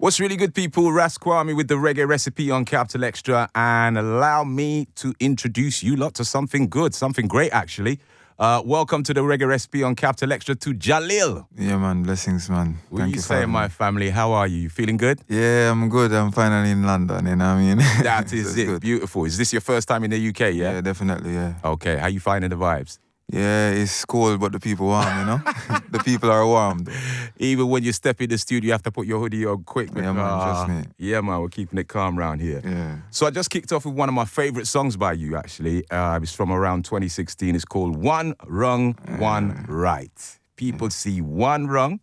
What's really good, people? Kwame with the reggae recipe on Capital XTRA, and allow me to introduce you lot to something good, something great, actually. Welcome to the reggae recipe on Capital XTRA to Jalil. Yeah, man. Blessings, man. What are you saying, my family? How are you? You feeling good? Yeah, I'm good. I'm finally in London, you know what I mean? That is it. Good. Beautiful. Is this your first time in the UK, yeah? Yeah, definitely, yeah. Okay. How you finding the vibes? Yeah, it's cold, but the people warm, you know? The people are warm, though. Even when you step in the studio, you have to put your hoodie on quick. Yeah, man, trust me. Yeah, man, we're keeping it calm around here. Yeah. So I just kicked off with one of my favorite songs by you, actually. It's from around 2016. It's called One Wrong, One Right. People see one wrong,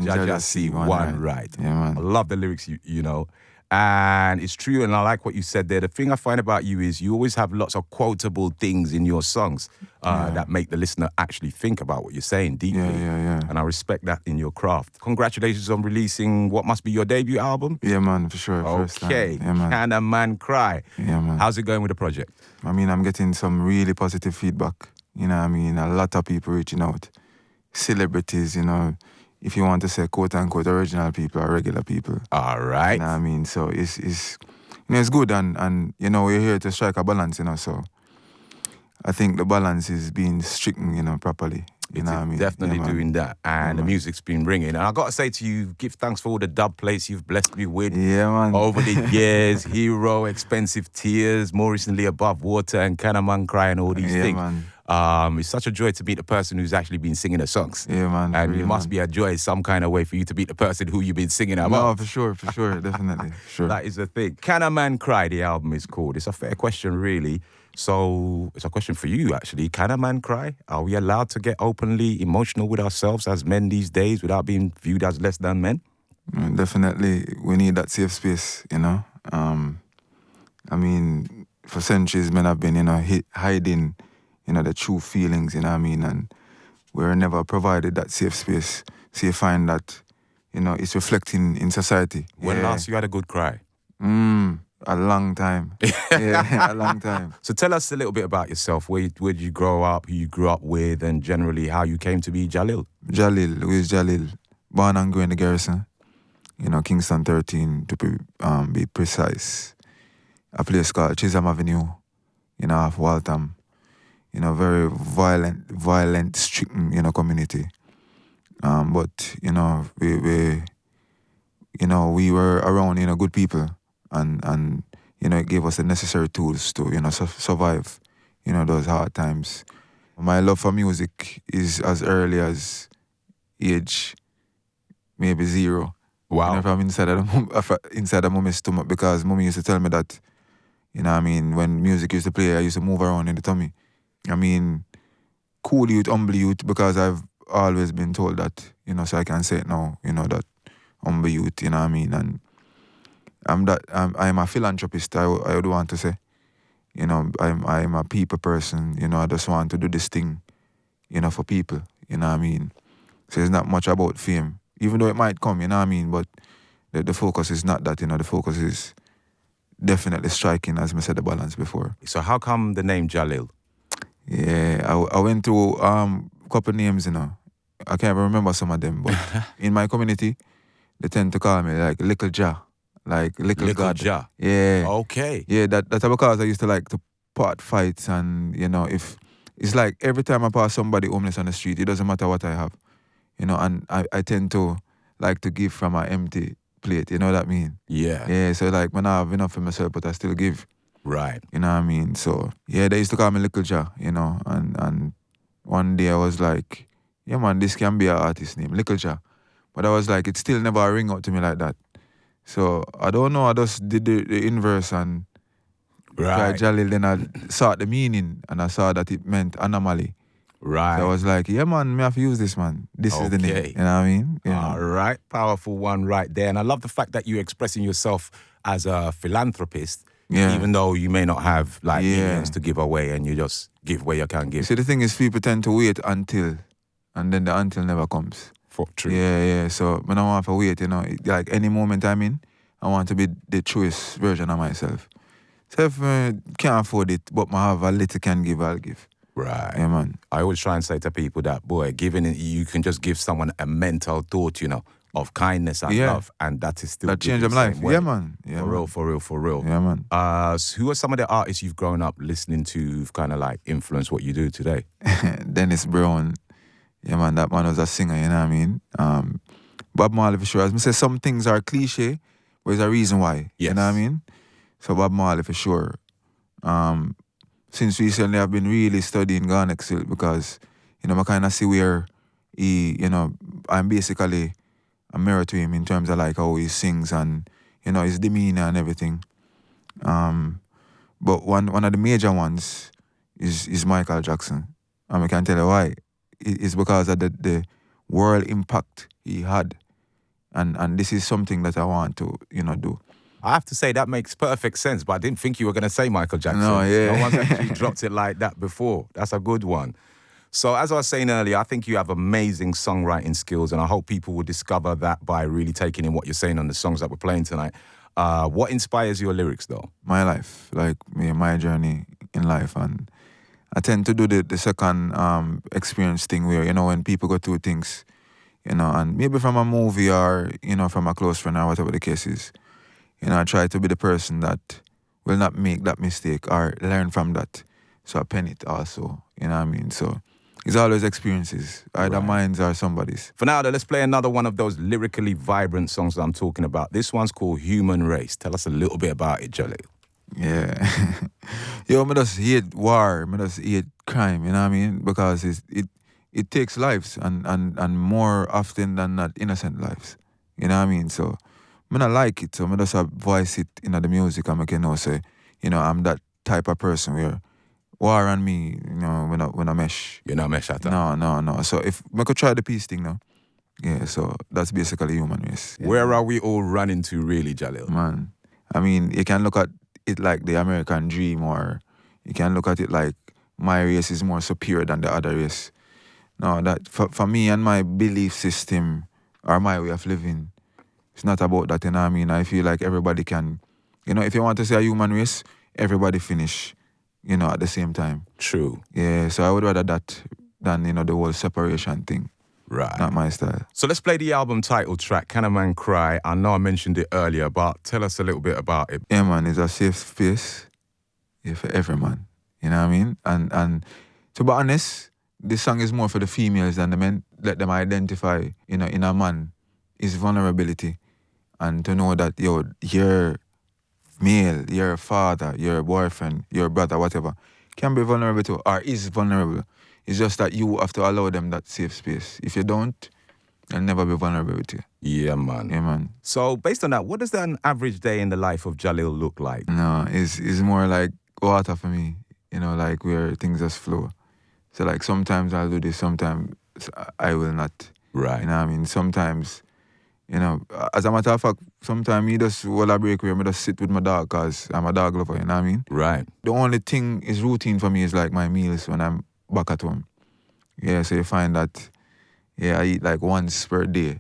Jah see one right. Yeah, man. I love the lyrics, you know. And it's true, and I like what you said there. The thing I find about you is you always have lots of quotable things in your songs that make the listener actually think about what you're saying deeply. Yeah. And I respect that in your craft. Congratulations on releasing what must be your debut album. Yeah, man, for sure. Okay. Yeah, man. Can a Man Cry? Yeah, man. How's it going with the project? I mean, I'm getting some really positive feedback. You know what I mean? A lot of people reaching out. Celebrities, you know. If you want to say quote-unquote original people or regular people. All right. You know what I mean? So it's you know, it's good and you know, we're here to strike a balance, you know, so I think the balance is being stricken, you know, properly. You know what I mean? Definitely doing that. And the music's been ringing. And I got to say to you, give thanks for all the dub plates you've blessed me with. Yeah, man. Over the years, Hero, Expensive Tears, more recently Above Water and Can a Man Cry and all these things. Man. It's such a joy to meet the person who's actually been singing the songs. Yeah, man. And it must be a joy some kind of way for you to meet the person who you've been singing about. No, for sure, definitely. Sure. That is the thing. Can a Man Cry, the album is called. It's a fair question, really. So it's a question for you, actually. Can a man cry? Are we allowed to get openly emotional with ourselves as men these days without being viewed as less than men? Definitely. We need that safe space, you know. I mean, for centuries, men have been, you know, hiding, you know, the true feelings, you know what I mean? And we're never provided that safe space. So you find that, you know, it's reflecting in society. When last you had a good cry? A long time. Yeah, a long time. So tell us a little bit about yourself. Where did you grow up, who you grew up with, and generally how you came to be Jalil? Jalil, who is Jalil? Born and grew in the Garrison. You know, Kingston 13 to be precise. A place called Chisholm Avenue, you know, off Waltham. You know, very violent, stricken, you know, community. But, you know, we were around, you know, good people. And you know, it gave us the necessary tools to, you know, survive, you know, those hard times. My love for music is as early as age maybe 0. Wow. You know, from inside of mommy's stomach, because mommy used to tell me that, you know what I mean, when music used to play, I used to move around in the tummy. I mean, cool youth, humble youth, because I've always been told that, you know, so I can say it now, you know, that humble youth, you know what I mean, and I'm a philanthropist, I would want to say. You know, I'm a people person, you know, I just want to do this thing, you know, for people, you know what I mean. So it's not much about fame, even though it might come, you know what I mean, but the focus is not that, you know, the focus is definitely striking, as I said, the balance before. So how come the name Jalil? Yeah, I went through a couple names, you know. I can't even remember some of them, but in my community, they tend to call me like Little Jah. Like little God. Jah. Yeah. Okay. Yeah, that's because I used to like to part fights, and you know, if it's like every time I pass somebody homeless on the street, it doesn't matter what I have. You know, and I tend to like to give from an empty plate, you know what I mean? Yeah. Yeah, so like when I have enough for myself, but I still give. Right. You know what I mean? So yeah, they used to call me Little Jah, you know, and one day I was like, yeah man, this can be an artist name, Little Jah. But I was like, it still never ring out to me like that. So, I don't know, I just did the inverse and tried Jalil, then I saw the meaning and I saw that it meant anomaly. Right. So I was like, yeah man, me have to use this, man. This is the name, you know what I mean? Yeah. All right, powerful one right there. And I love the fact that you're expressing yourself as a philanthropist, even though you may not have like millions to give away, and you just give where you can give. See, the thing is, people tend to wait until, and then the until never comes. True. Yeah. So I don't want to wait, you know. Like any moment I'm in, I want to be the truest version of myself. So if I can't afford it, but I have a little can give, I'll give. Right. Yeah, man. I always try and say to people that, boy, giving it, you can just give someone a mental thought, you know, of kindness and love, and that is still that changed them life. Yeah, man. Yeah, For real. Yeah, man. So who are some of the artists you've grown up listening to who've kind of like influenced what you do today? Dennis Brown. Yeah, man, that man was a singer, you know what I mean? Bob Marley for sure. As I say, some things are cliche, but there's a reason why. Yes. You know what I mean? So Bob Marley for sure. Since recently I've been really studying Garnet Silk because, I kind of see where he, I'm basically a mirror to him in terms of like how he sings and, his demeanor and everything. But one of the major ones is Michael Jackson. And I can tell you why. It's because of the world impact he had. And this is something that I want to, do. I have to say that makes perfect sense, but I didn't think you were going to say Michael Jackson. No, yeah. No one's actually dropped it like that before. That's a good one. So as I was saying earlier, I think you have amazing songwriting skills, and I hope people will discover that by really taking in what you're saying on the songs that we're playing tonight. What inspires your lyrics, though? My life, like my journey in life. And I tend to do the second experience thing where, when people go through things, and maybe from a movie or, from a close friend or whatever the case is, I try to be the person that will not make that mistake or learn from that. So I pen it also, you know what I mean? So it's always experiences, either mine's or somebody's. For now, let's play another one of those lyrically vibrant songs that I'm talking about. This one's called Human Race. Tell us a little bit about it, Jalil. Yeah. Yo, I just hate war. I just hate crime, you know what I mean? Because it takes lives and more often than not innocent lives. You know what I mean? So I don't like it. So I just voice it in the music and I can say, I'm that type of person where war and me, when I mesh. You're not mesh at all? No. So if I could try the peace thing now. Yeah, so that's basically human race. Yeah. Where are we all running to really, Jalil? Man, I mean, you can look at it like the American dream, or you can look at it like my race is more superior than the other race. No, that for me and my belief system or my way of living, it's not about that, you know what I mean? I feel like everybody can, if you want to say a human race, everybody finish, at the same time. True. Yeah, so I would rather that than, the whole separation thing. Right. Not my style. So let's play the album title track, Can a Man Cry? I know I mentioned it earlier, but tell us a little bit about it. Yeah, man, it's a safe space for every man. You know what I mean? And to be honest, this song is more for the females than the men. Let them identify, in a man, is vulnerability. And to know that, you're male, your father, your boyfriend, your brother, whatever, can be vulnerable to or is vulnerable. It's just that you have to allow them that safe space. If you don't, they'll never be vulnerable with you. Yeah, man. Yeah, man. So based on that, what does an average day in the life of Jalil look like? No, it's more like water for me, like where things just flow. So like sometimes I'll do this, sometimes I will not. Right. You know what I mean? Sometimes, as a matter of fact, sometimes me just hold a break where I just sit with my dog because I'm a dog lover, you know what I mean? Right. The only thing is routine for me is like my meals when I'm back at home. Yeah, so you find that, I eat like once per day,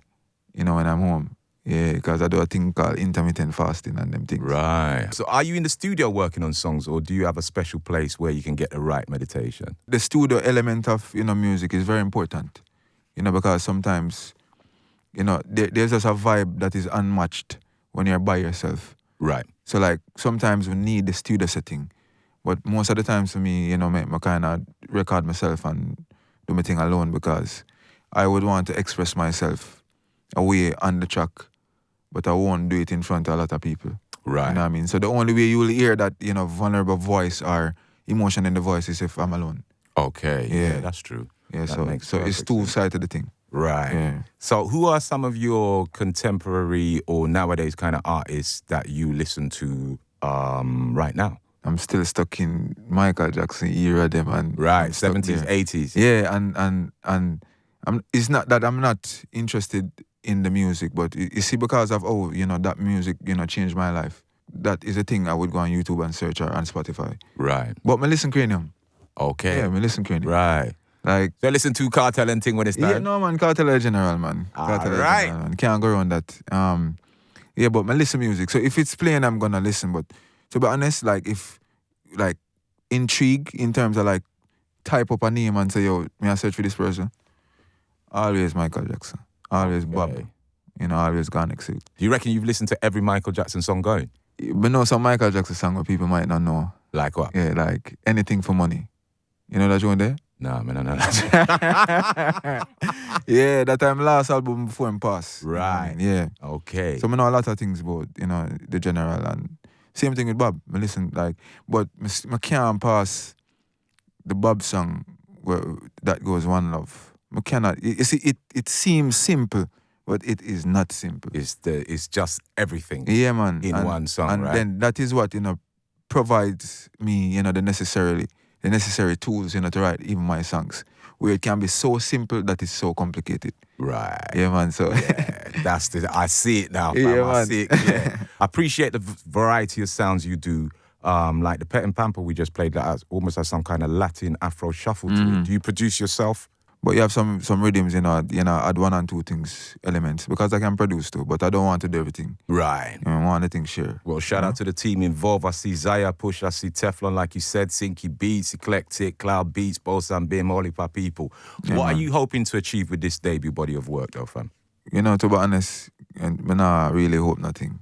when I'm home. Yeah, because I do a thing called intermittent fasting and them things. Right. So are you in the studio working on songs, or do you have a special place where you can get the right meditation? The studio element of, music is very important, because sometimes, there's just a vibe that is unmatched when you're by yourself. Right. So like sometimes we need the studio setting. But most of the times for me, I kind of record myself and do my thing alone because I would want to express myself away on the track, but I won't do it in front of a lot of people. Right. You know what I mean? So the only way you will hear that, vulnerable voice or emotion in the voice is if I'm alone. Okay. Yeah, that's true. Yeah, that so it's two sides of the thing. Right. Yeah. So who are some of your contemporary or nowadays kind of artists that you listen to right now? I'm still stuck in Michael Jackson era, them and right, 70s, 80s. Yeah, and it's not that I'm not interested in the music, but you see, because of that music, changed my life. That is a thing I would go on YouTube and search or on Spotify. Right. But me listen Cranium. Okay. Yeah, me listen Cranium. Right. Like so listen to Cartel and thing when it's time. Yeah, no man, Cartel General, man. Cartel right. General, man. Can't go around that. Yeah, but me listen music. So if it's playing, I'm gonna listen. But to be honest, like if intrigue in terms of like type up a name and say, yo, may I search for this person? Always Michael Jackson. Always Bob. always gone next week. Do you reckon you've listened to every Michael Jackson song going? But no, some Michael Jackson song where people might not know. Like what? Yeah, like Anything for Money. You know that one there? Nah, man, I know that. Yeah, that time last album before him pass. Right. Yeah. Okay. So I know a lot of things about, the general, and same thing with Bob. I listen but I can't pass the Bob song that goes One Love. I cannot. You see, it seems simple, but it is not simple. It's just everything. Yeah, man. In one song, and right? then that is what provides me, the necessary tools, to write even my songs, where it can be so simple that it's so complicated. Right. Yeah, man. So yeah, I see it now, fam. Yeah, I man. see it clear. I appreciate the variety of sounds you do. Like the Pet and Pamper we just played, that almost has some kind of Latin Afro shuffle to it. Do you produce yourself? But you have some rhythms, add one and two things, elements, because I can produce too, but I don't want to do everything. Right. I want the thing share. Well, shout out to the team involved. I see Zaya Push, I see Teflon, like you said, Sinky Beats, Eclectic, Cloud Beats, Bosan Bim, Olipa people. What are you hoping to achieve with this debut body of work, though, fam? To be honest, I not really hope nothing.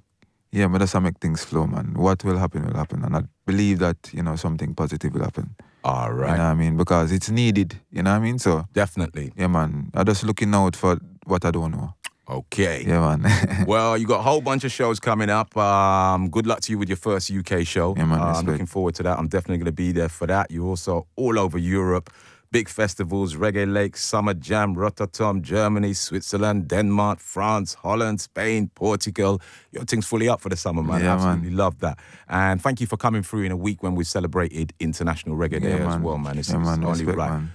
Yeah, but that's how make things flow, man. What will happen, and I believe that, something positive will happen. All right. You know what I mean? Because it's needed, you know what I mean? So definitely. Yeah, man. I'm just looking out for what I don't know. Okay. Yeah, man. Well, you got a whole bunch of shows coming up. Good luck to you with your first UK show. Yeah, man. I'm looking forward to that. I'm definitely going to be there for that. You're also all over Europe. Big festivals, Reggae Lake, Summer Jam, Rotterdam, Germany, Switzerland, Denmark, France, Holland, Spain, Portugal. Your thing's fully up for the summer, man. Yeah, Absolutely love that. And thank you for coming through in a week when we celebrated International Reggae Day as well, man. It's only respect, right. Man.